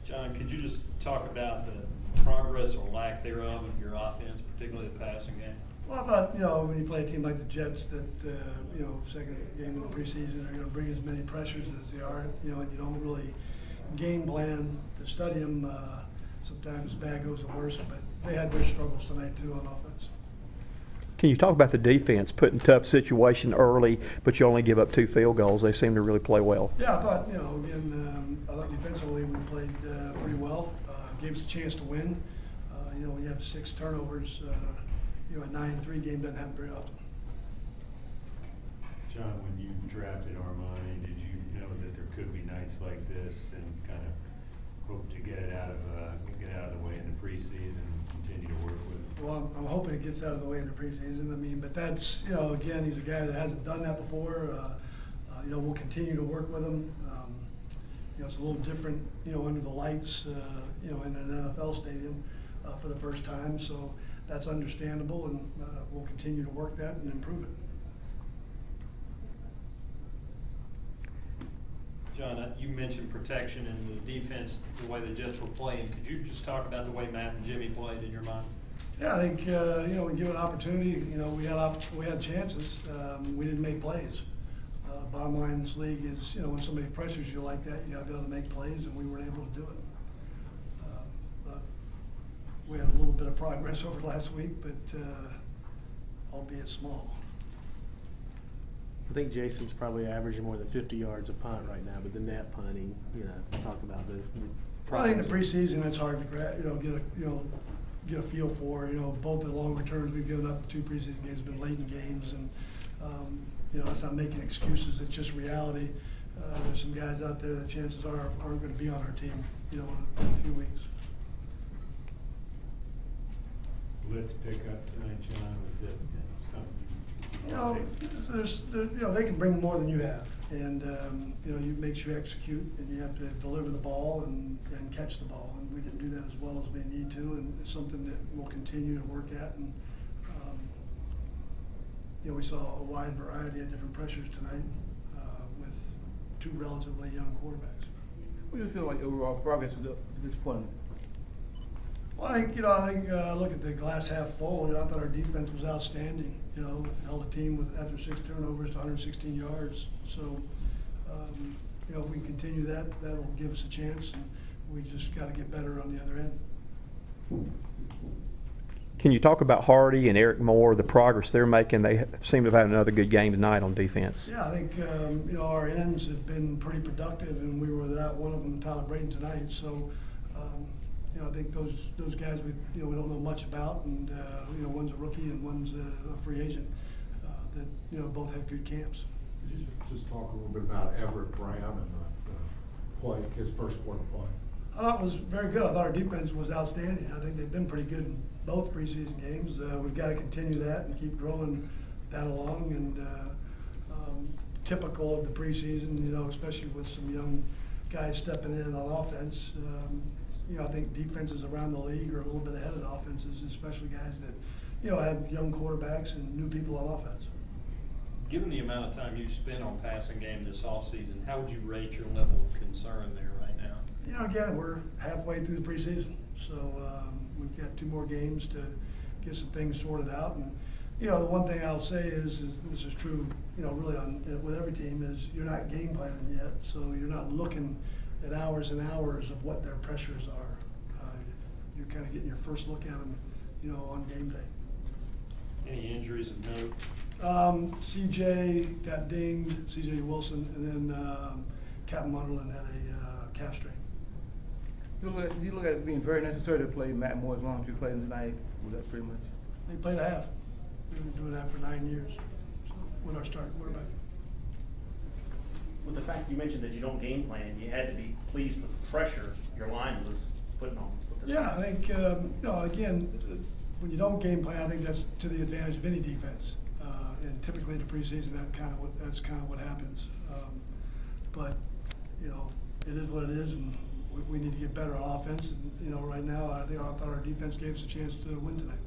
John, could you just talk about the progress or lack thereof of your offense, particularly the passing game? Well, I thought, when you play a team like the Jets that, second game of the preseason, are going to bring as many pressures as they are, and you don't really game plan to study them. Sometimes bad goes the worst, but they had their struggles tonight too on offense. Can you talk about the defense, put in tough situation early, but you only give up 2 field goals? They seem to really play well. Yeah, I thought, I thought defensively we played pretty well. Gave us a chance to win. When you have 6 turnovers, a 9-3 game doesn't happen very often. John, when you drafted Armani, did you know that there could be nights like this and kind of hope to get it out of the way in the preseason and continue to work with it? Well, I'm hoping it gets out of the way in the preseason. But that's, again, he's a guy that hasn't done that before. We'll continue to work with him. It's a little different, under the lights, in an NFL stadium for the first time. So that's understandable, and we'll continue to work that and improve it. John, you mentioned protection and the defense, the way the Jets were playing. Could you just talk about the way Matt and Jimmy played in your mind? Yeah, I think we give an opportunity. We had chances. We didn't make plays. Bottom line in this league is, when somebody pressures you like that, you got to be able to make plays, and we weren't able to do it. But we had a little bit of progress over last week, but albeit small. I think Jason's probably averaging more than 50 yards a punt right now, but the net punting, talk about the Well, I think in the preseason it's hard to get a feel for. Both the long returns we've given up 2 preseason games have been late in games, and it's not making excuses. It's just reality. There's some guys out there that chances are aren't going to be on our team, in a few weeks. Blitz pickup tonight, John. Was it something? They can bring more than you have, and you makes you execute, and you have to deliver the ball and catch the ball, and we didn't do that as well as we need to, and it's something that we'll continue to work at. And we saw a wide variety of different pressures tonight with 2 relatively young quarterbacks. What do you feel like overall progress at this point? Well, I think look at the glass half full. I thought our defense was outstanding. Held a team with after 6 turnovers to 116 yards. So, if we continue that, that'll give us a chance. And we just got to get better on the other end. Can you talk about Hardy and Eric Moore, the progress they're making? They seem to have had another good game tonight on defense. Yeah, I think our ends have been pretty productive, and we were without one of them, Tyler Brayton, tonight. So. I think those guys we don't know much about, and one's a rookie and one's a free agent that both have good camps. Could you just talk a little bit about Everett Brown and his first quarter play? I thought it was very good. I thought our defense was outstanding. I think they've been pretty good in both preseason games. We've got to continue that and keep growing that along. And typical of the preseason, especially with some young guys stepping in on offense. I think defenses around the league are a little bit ahead of the offenses, especially guys that, have young quarterbacks and new people on offense. Given the amount of time you spent on passing game this offseason, how would you rate your level of concern there right now? Again, we're halfway through the preseason, so we've got 2 more games to get some things sorted out. And the one thing I'll say is this is true, really with every team, is you're not game planning yet, so you're not looking at hours and hours of what their pressures are. You're kind of getting your first look at them, on game day. Any injuries of note? CJ got dinged, CJ Wilson, and then Captain Munderland had a calf strain. You look at it being very necessary to play Matt Moore as long as you played tonight. Was that pretty much? He played a half. We've been doing that for 9 years with our starting quarterback. With the fact you mentioned that you don't game plan, you had to be pleased with the pressure your line was putting on. Yeah, I think again, when you don't game plan, I think that's to the advantage of any defense. And typically in the preseason, that's kind of what happens. But it is what it is, and we need to get better on offense. And right now, I thought our defense gave us a chance to win tonight.